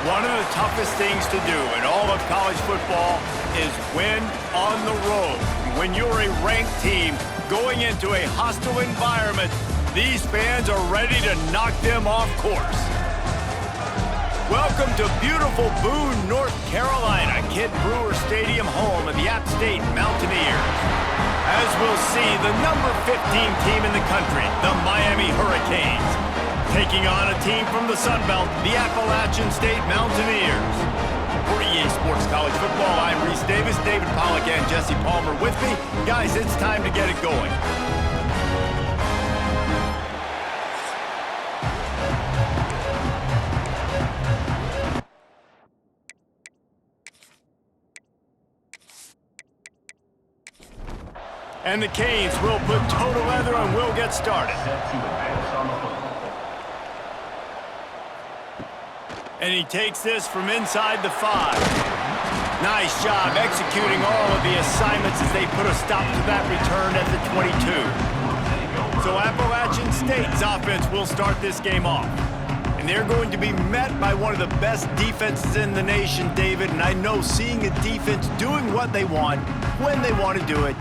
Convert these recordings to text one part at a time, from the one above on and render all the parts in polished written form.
One of the toughest things to do in all of college football is win on the road. When you're a ranked team going into a hostile environment, these fans are ready to knock them off course. Welcome to beautiful Boone, North Carolina, Kid Brewer Stadium, home of the App State Mountaineers. As we'll see, the number 15 team in the country, the Miami Hurricanes, taking on a team from the Sun Belt, the Appalachian State Mountaineers. For EA Sports College Football, I'm Reese Davis, David Pollack, and Jesse Palmer with me. Guys, it's time to get it going. And the Canes will put toe to leather and will get started. And he takes this from inside the 5. Nice job executing all of the assignments as they put a stop to that return at the 22. So Appalachian State's offense will start this game off. And they're going to be met by one of the best defenses in the nation, David. And I know seeing a defense doing what they want, when they want to do it,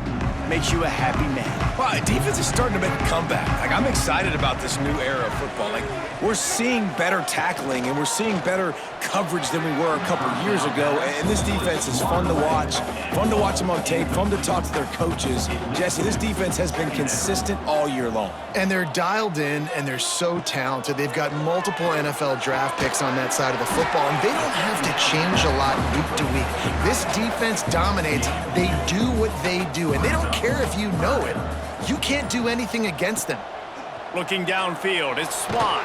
makes you a happy man. Well, defense is starting to make a comeback. I'm excited about this new era of football. We're seeing better tackling, and we're seeing better coverage than we were a couple years ago. And this defense is fun to watch them on tape, fun to talk to their coaches. Jesse, this defense has been consistent all year long. And they're dialed in, and they're so talented. They've got multiple NFL draft picks on that side of the football, and they don't have to change a lot week to week. This defense dominates. They do what they do, and they don't care if you know it. You can't do anything against them. Looking downfield, it's Swan.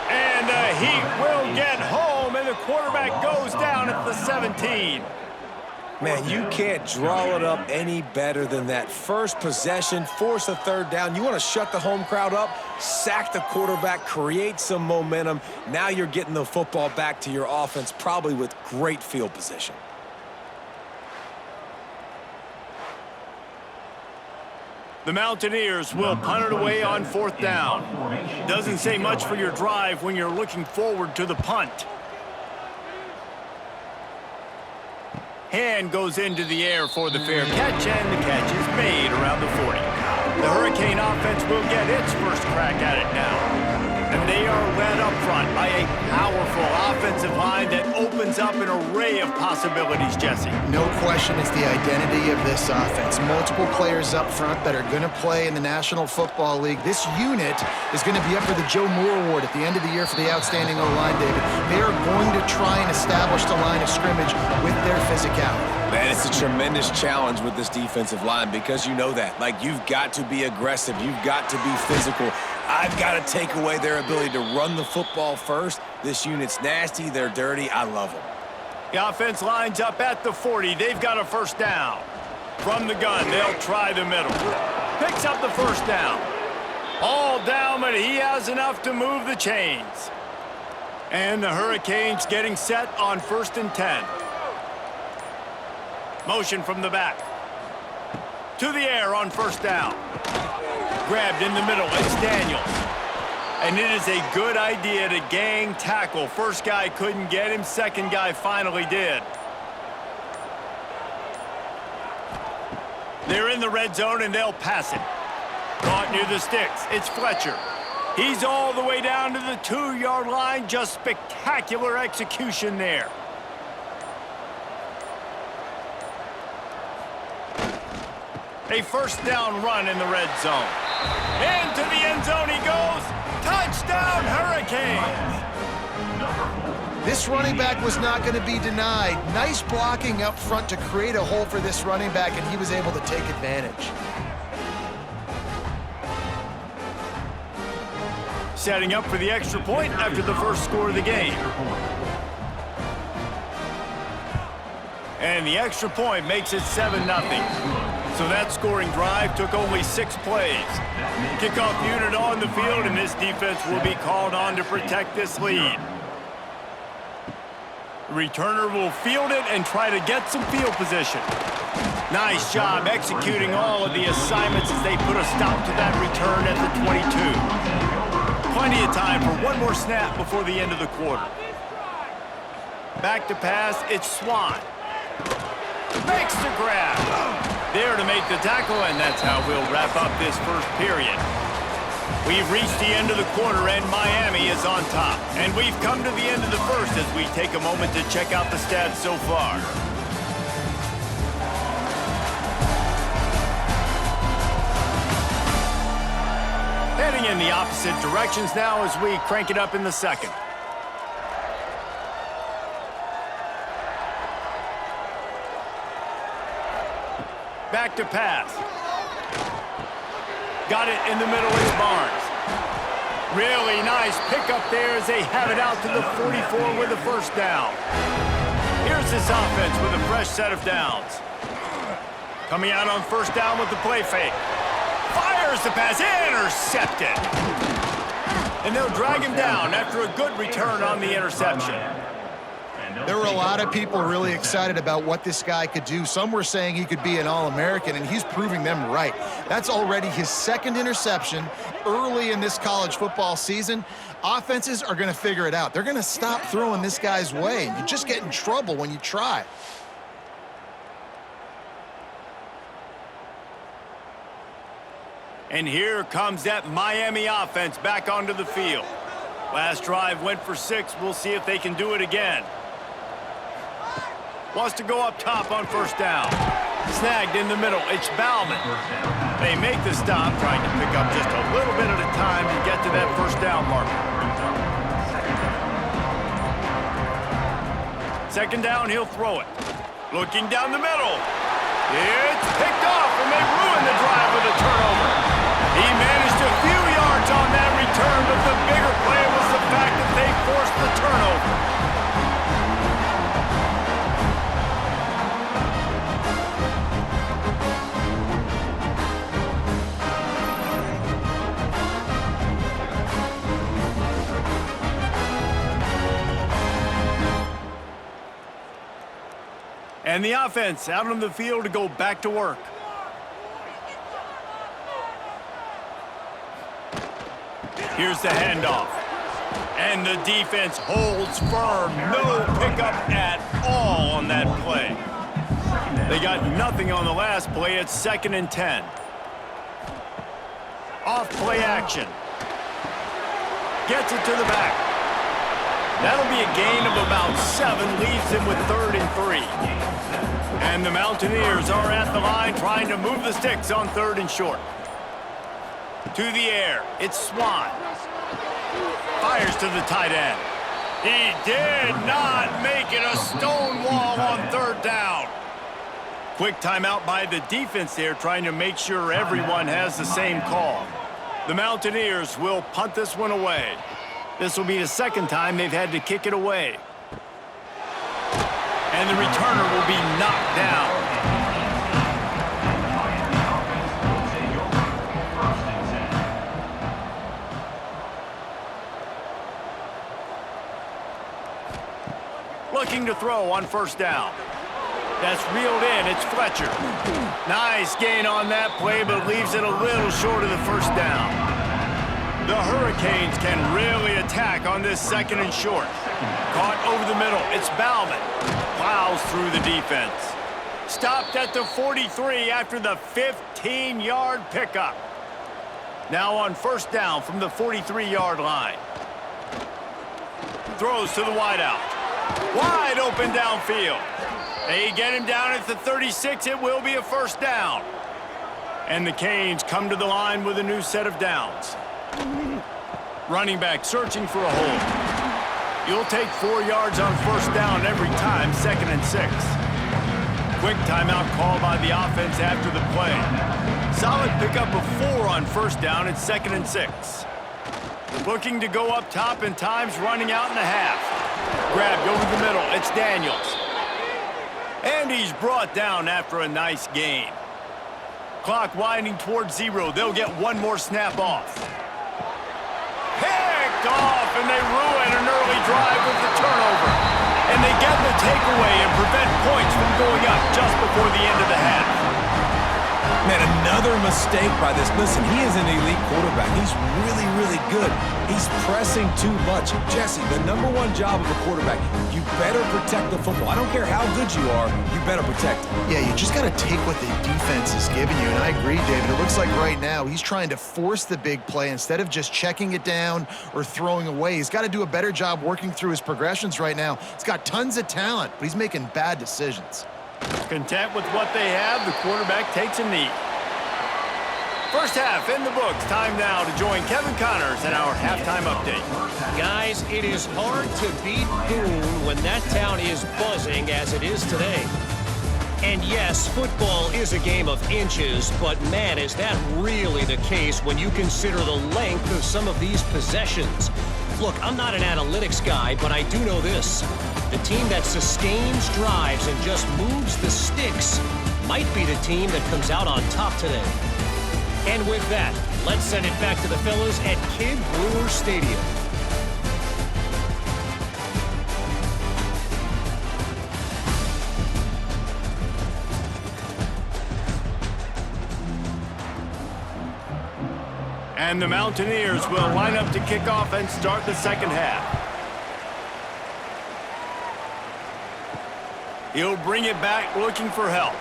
And the Heat will get home, and the quarterback goes down at the 17. Man, you can't draw it up any better than that. First possession, force a third down. You want to shut the home crowd up, sack the quarterback, create some momentum. Now you're getting the football back to your offense, probably with great field position. The Mountaineers will punt it away on 4th down. Doesn't say much for your drive when you're looking forward to the punt. Hand goes into the air for the fair catch, and the catch is made around the 40. The Hurricane offense will get its first crack at it now. And they are led up front by a powerful offensive line that opens up an array of possibilities, Jesse. No question it's the identity of this offense. Multiple players up front that are going to play in the National Football League. This unit is going to be up for the Joe Moore Award at the end of the year for the outstanding O-line, David. They are going to try and establish the line of scrimmage with their physicality. Man, it's a tremendous challenge with this defensive line because you know that. You've got to be aggressive. You've got to be physical. I've got to take away their ability to run the football first. This unit's nasty. They're dirty. I love them. The offense lines up at the 40. They've got a first down. From the gun, they'll try the middle. Picks up the first down. All down, but he has enough to move the chains. And the Hurricanes getting set on 1st and 10. Motion from the back. To the air on 1st down. Grabbed in the middle, it's Daniels. And it is a good idea to gang tackle. First guy couldn't get him, second guy finally did. They're in the red zone and they'll pass it. Caught near the sticks, it's Fletcher. He's all the way down to the 2-yard line, just spectacular execution there. A first down run in the red zone. Into the end zone he goes. Touchdown, Hurricanes! This running back was not going to be denied. Nice blocking up front to create a hole for this running back, and he was able to take advantage. Setting up for the extra point after the first score of the game. And the extra point makes it 7-0. So that scoring drive took only 6 plays. Kickoff unit on the field, and this defense will be called on to protect this lead. The returner will field it and try to get some field position. Nice job executing all of the assignments as they put a stop to that return at the 22. Plenty of time for one more snap before the end of the quarter. Back to pass, it's Swan. Makes the grab. There to make the tackle, and that's how we'll wrap up this first period. We've reached the end of the quarter, and Miami is on top. And we've come to the end of the first as we take a moment to check out the stats so far. Heading in the opposite directions now as we crank it up in the second. Back to pass. Got it in the middle, it's Barnes. Really nice pickup there as they have it out to the 44 with a first down. Here's this offense with a fresh set of downs. Coming out on first down with the play fake. Fires the pass, intercepted. And they'll drag him down after a good return on the interception. There were a lot of people really excited about what this guy could do. Some were saying he could be an All-American, and he's proving them right. That's already his second interception early in this college football season. Offenses are going to figure it out. They're going to stop throwing this guy's way. You just get in trouble when you try. And here comes that Miami offense back onto the field. Last drive went for 6. We'll see if they can do it again. Wants to go up top on first down. Snagged in the middle. It's Bauman. They make the stop, trying to pick up just a little bit at a time to get to that first down marker. Second down, he'll throw it. Looking down the middle. It's picked off, and they ruin the drive with a turnover. He managed a few yards on that return, but the bigger play was the fact that they forced the turnover. And the offense out on the field to go back to work. Here's the handoff. And the defense holds firm. No pickup at all on that play. They got nothing on the last play. It's 2nd and 10. Off play action. Gets it to the back. That'll be a gain of about 7. Leaves him with 3rd and 3. And the Mountaineers are at the line trying to move the sticks on 3rd and short. To the air, it's Swan. Fires to the tight end. He did not make it a stone wall on 3rd down. Quick timeout by the defense there, trying to make sure everyone has the same call. The Mountaineers will punt this one away. This will be the 2nd time they've had to kick it away. And the returner will be knocked down. Looking to throw on first down. That's reeled in. It's Fletcher. Nice gain on that play, but leaves it a little short of the first down. The Hurricanes can really attack on this 2nd and short. Caught over the middle. It's Bauman. Plows through the defense. Stopped at the 43 after the 15-yard pickup. Now on first down from the 43-yard line. Throws to the wideout. Wide open downfield. They get him down at the 36. It will be a first down. And the Canes come to the line with a new set of downs. Running back searching for a hole. You'll take 4 yards on first down every time, 2nd and 6. Quick timeout call by the offense after the play. Solid pickup of 4 on first down at 2nd and 6. Looking to go up top and time's running out in the half. Grabbed over the middle, it's Daniels. And he's brought down after a nice gain. Clock winding towards 0. They'll get one more snap off. Picked off, and they ruin an early drive with the turnover. And they get the takeaway and prevent points from going up just before the end of the half. Man, another mistake by this. Listen, he is an elite quarterback. He's really, really good. He's pressing too much. Jesse, the #1 job of a quarterback, you better protect the football. I don't care how good you are, you better protect it. Yeah, you just got to take what the defense is giving you, and I agree, David. It looks like right now he's trying to force the big play instead of just checking it down or throwing away. He's got to do a better job working through his progressions right now. He's got tons of talent, but he's making bad decisions. Content with what they have, the quarterback takes a knee. First half in the books. Time now to join Kevin Connors in our halftime update. Guys, it is hard to beat Boone when that town is buzzing as it is today. And yes, football is a game of inches, but man, is that really the case when you consider the length of some of these possessions. Look, I'm not an analytics guy, but I do know this. The team that sustains drives and just moves the sticks might be the team that comes out on top today. And with that, let's send it back to the fellas at Kid Brewer Stadium. And the Mountaineers will line up to kick off and start the second half. He'll bring it back looking for help.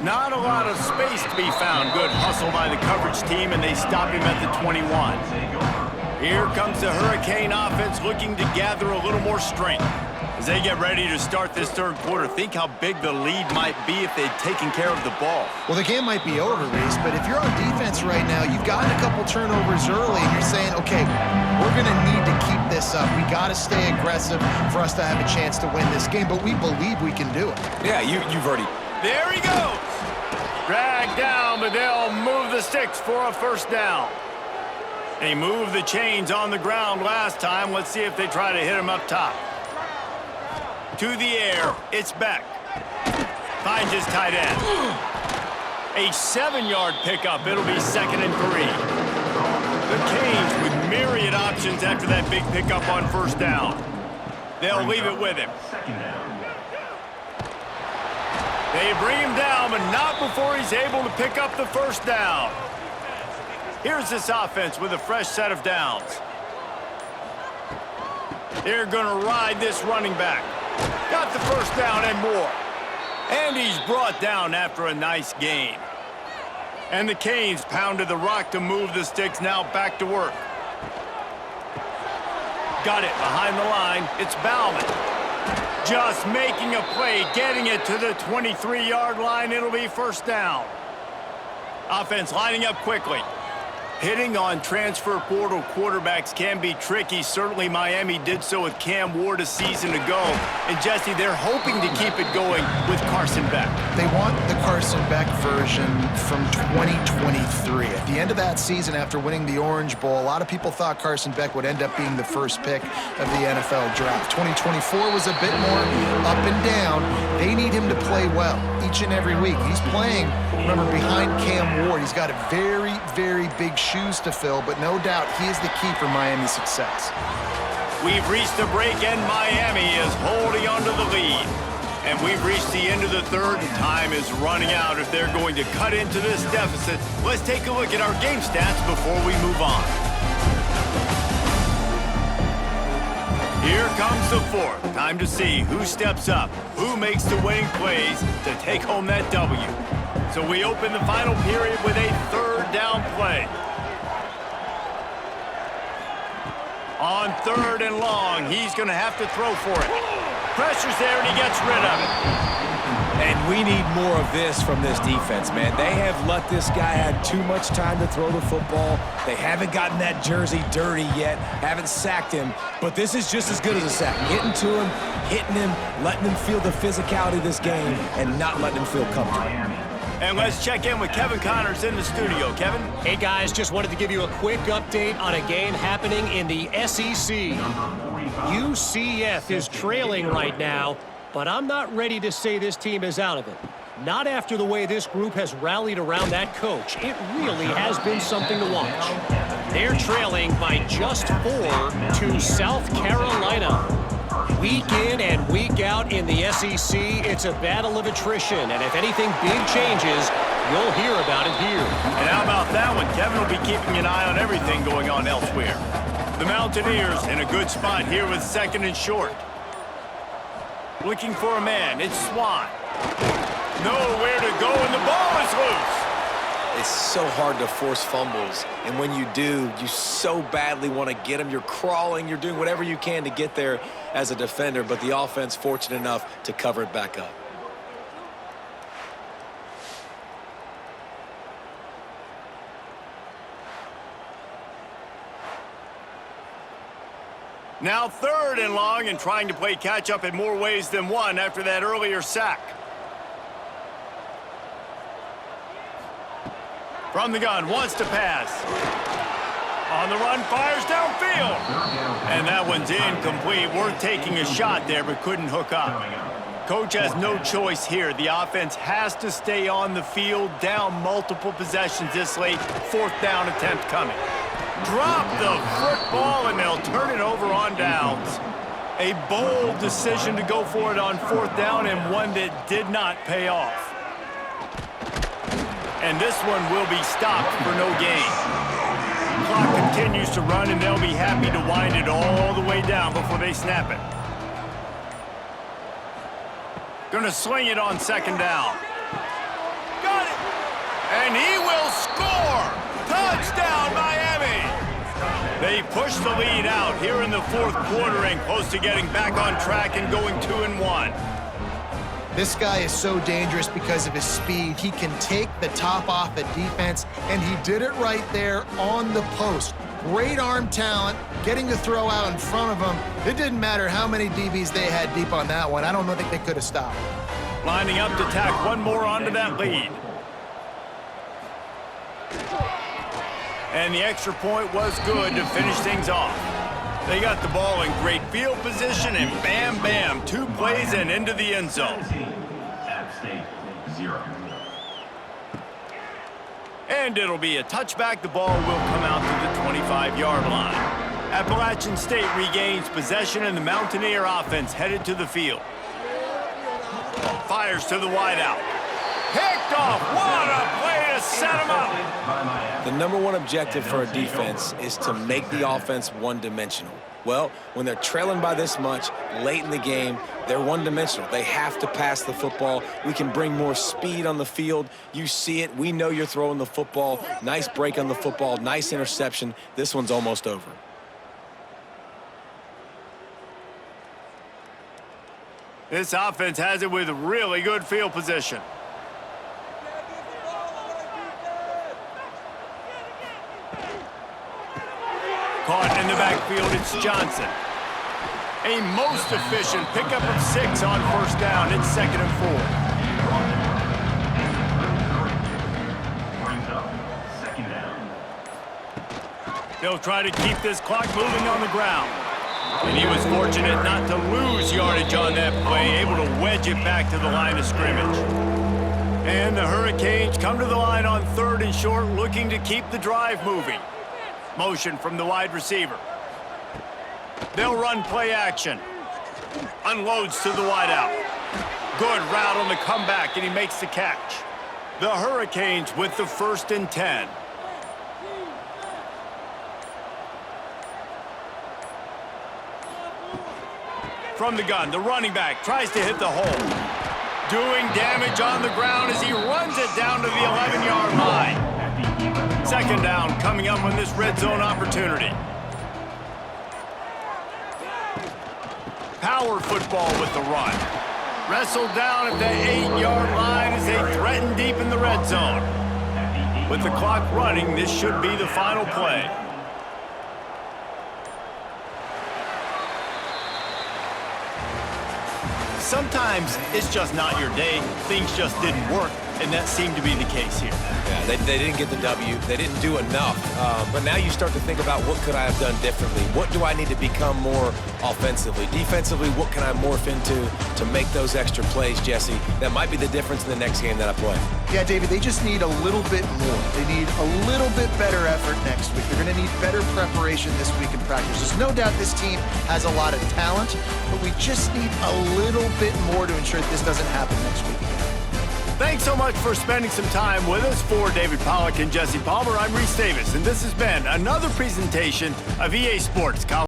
Not a lot of space to be found. Good hustle by the coverage team, and they stop him at the 21. Here comes the Hurricane offense looking to gather a little more strength. As they get ready to start this third quarter, think how big the lead might be if they'd taken care of the ball. Well, the game might be over, Reese, but if you're on defense right now, you've gotten a couple turnovers early, and you're saying, okay, we're going to need to keep this up. We got to stay aggressive for us to have a chance to win this game, but we believe we can do it. Yeah, you've already... There he goes. Dragged down, but they'll move the sticks for a first down. They moved the chains on the ground last time. Let's see if they try to hit him up top. To the air, it's Beck. Finds his tight end. A 7-yard pickup. It'll be 2nd and 3. The Canes with myriad options after that big pickup on first down. They'll leave it with him. They bring him down, but not before he's able to pick up the first down. Here's this offense with a fresh set of downs. They're going to ride this running back. Got the first down and more. And he's brought down after a nice gain. And the Canes pounded the rock to move the sticks, now back to work. Got it behind the line. It's Bauman. Just making a play, getting it to the 23-yard line. It'll be first down. Offense lining up quickly. Hitting on transfer portal quarterbacks can be tricky. Certainly Miami did so with Cam Ward a season ago. And Jesse, they're hoping to keep it going with Carson Beck. They want the Carson Beck version from 2023. At the end of that season, after winning the Orange Bowl, a lot of people thought Carson Beck would end up being the first pick of the NFL draft. 2024 was a bit more up and down. They need him to play well each and every week. He's playing, remember, behind Cam Ward. He's got a very, very big shoes to fill, but no doubt he is the key for Miami's success. We've reached the break, and Miami is holding onto the lead. And we've reached the end of the third, and time is running out if they're going to cut into this deficit. Let's take a look at our game stats before we move on. Here comes the fourth. Time to see who steps up, who makes the winning plays to take home that W. So we open the final period with a third down play. On 3rd and long, he's going to have to throw for it. Pressure's there, and he gets rid of it. And we need more of this from this defense, man. They have let this guy have too much time to throw the football. They haven't gotten that jersey dirty yet, haven't sacked him. But this is just as good as a sack. Getting to him, hitting him, letting him feel the physicality of this game, and not letting him feel comfortable. And let's check in with Kevin Connors in the studio. Kevin? Hey, guys, just wanted to give you a quick update on a game happening in the SEC. UCF is trailing right now, but I'm not ready to say this team is out of it. Not after the way this group has rallied around that coach. It really has been something to watch. They're trailing by just 4 to South Carolina. Week in and week out in the SEC, it's a battle of attrition. And if anything big changes, you'll hear about it here. And how about that one? Kevin will be keeping an eye on everything going on elsewhere. The Mountaineers in a good spot here with 2nd and short. Looking for a man. It's Swan. Nowhere to go, and the ball is loose. It's so hard to force fumbles, and when you do, you so badly want to get them. You're crawling, you're doing whatever you can to get there as a defender, but the offense fortunate enough to cover it back up. Now 3rd and long and trying to play catch-up in more ways than one after that earlier sack. From the gun, wants to pass. On the run, fires downfield. And that one's incomplete. Worth taking a shot there, but couldn't hook up. Coach has no choice here. The offense has to stay on the field, down multiple possessions this late. 4th down attempt coming. Drop the football, and they'll turn it over on downs. A bold decision to go for it on 4th down, and one that did not pay off. And this one will be stopped for no gain. Clock continues to run, and they'll be happy to wind it all the way down before they snap it. Gonna swing it on 2nd down. Got it! And he will score! Touchdown, Miami! They push the lead out here in the 4th quarter and close to getting back on track and going 2-1. This guy is so dangerous because of his speed. He can take the top off a defense, and he did it right there on the post. Great arm talent, getting the throw out in front of him. It didn't matter how many DBs they had deep on that one. I don't think they could have stopped. Lining up to tack one more onto that lead. And the extra point was good to finish things off. They got the ball in great field position, and bam, bam, 2 plays and into the end zone. And it'll be a touchback. The ball will come out to the 25-yard line. Appalachian State regains possession, and the Mountaineer offense headed to the field. Fires to the wideout. Picked off. What a play to set him up. The number one objective for a defense is to make the offense one-dimensional. Well, when they're trailing by this much late in the game, they're one-dimensional. They have to pass the football. We can bring more speed on the field. You see it. We know you're throwing the football. Nice break on the football. Nice interception. This one's almost over. This offense has it with really good field position. Caught in the backfield, it's Johnson. A most efficient pickup of 6 on 1st down. It's 2nd and 4. They'll try to keep this clock moving on the ground. And he was fortunate not to lose yardage on that play, able to wedge it back to the line of scrimmage. And the Hurricanes come to the line on 3rd and short, looking to keep the drive moving. Motion from the wide receiver. They'll run play action. Unloads to the wideout. Good route on the comeback, and he makes the catch. The Hurricanes with the 1st and 10. From the gun, the running back tries to hit the hole. Doing damage on the ground as he runs it down to the 11-yard line. 2nd down coming up on this red zone opportunity. Power football with the run. Wrestled down at the 8-yard line as they threaten deep in the red zone. With the clock running, this should be the final play. Sometimes it's just not your day. Things just didn't work. and that seemed to be the case here. Yeah, they didn't get the W. They didn't do enough. But now you start to think about what could I have done differently? What do I need to become more offensively? Defensively, what can I morph into to make those extra plays, Jesse? That might be the difference in the next game that I play. Yeah, David, they just need a little bit more. They need a little bit better effort next week. They're going to need better preparation this week in practice. There's no doubt this team has a lot of talent, but we just need a little bit more to ensure that this doesn't happen next week again. Thanks so much for spending some time with us. For David Pollack and Jesse Palmer, I'm Reese Davis, and this has been another presentation of EA Sports College.